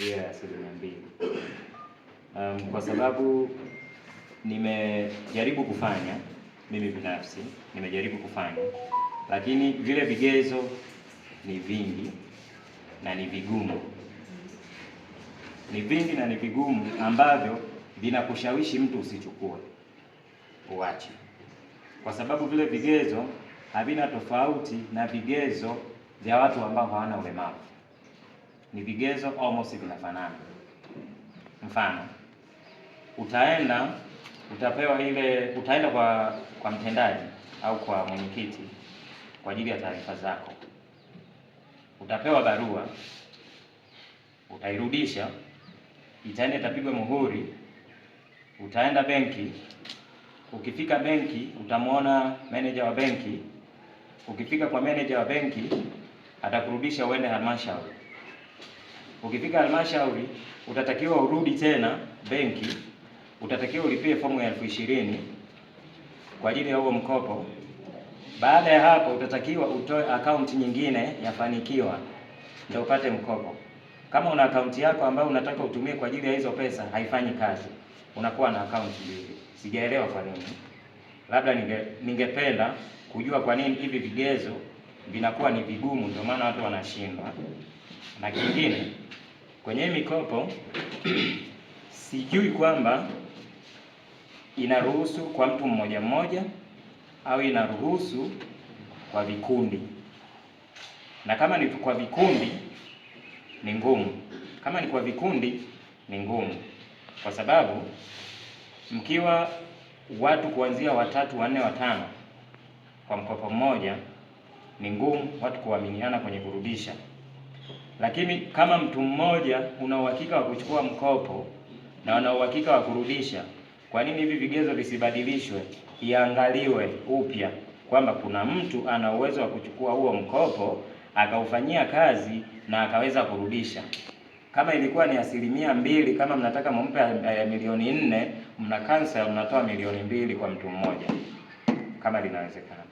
200. Kwa sababu nimejaribu kufanya mimi binafsi, lakini vile vigezo ni vingi na ni vigumu. Ni vingi na ni vigumu ambavyo vinakushawishi mtu usichukue, uache, kwa sababu vile vigezo havina tofauti na vigezo vya watu ambao hawana ulemavu. Ni vigezo almost vinafanana. Mfano, utaenda kwa mtendaji au kwa mwenyekiti kwa ajili ya taarifa zako. Utapewa barua, utairudisha, itaenda itapigwa muhuri, utaenda benki. Ukifika benki utamwona manager wa benki. Ukifika kwa manager wa benki atakurudisha uende halmashauri. Ukifika halmashauri utatakiwa urudi tena benki, utatakiwa ulipie fomu ya 20,000 kwa ajili ya huo mkopo. Baada ya hapo utatakiwa utoe akaunti nyingine ya Fanikiwa ndio upate mkopo. Kama una akaunti yako ambayo unataka utumie kwa ajili ya hizo pesa haifanyi kazi, unakuwa na akaunti mbili. Sijaelewa kwa nini. Labda ningependa kujua kwa nini hivi vigezo vinakuwa ni vigumu, ndio maana watu wanashindwa. Na kingine, kwenye mikopo sijui kwamba inaruhusu kwa mtu mmoja mmoja au inaruhusu kwa vikundi. Na kama ni kwa vikundi ni ngumu. Kwa sababu mkiwa watu kuanzia 3, 4, 5 kwa mkopo mmoja ni ngumu watu kuaminiana kwenye kurudisha. Lakini kama mtu mmoja una uhakika wa kuchukua mkopo na una uhakika wa kurudisha, kwa nini hivi vigezo visibadilishwe, iangaliwe upya kwamba kuna mtu ana uwezo wa kuchukua huo mkopo akaufanyia kazi na akaweza kurudisha? Kama ilikuwa ni 2%, kama mnataka mumpe milioni 4, mna cancel, mnatoa milioni 2 kwa mtu mmoja, kama linawezekana.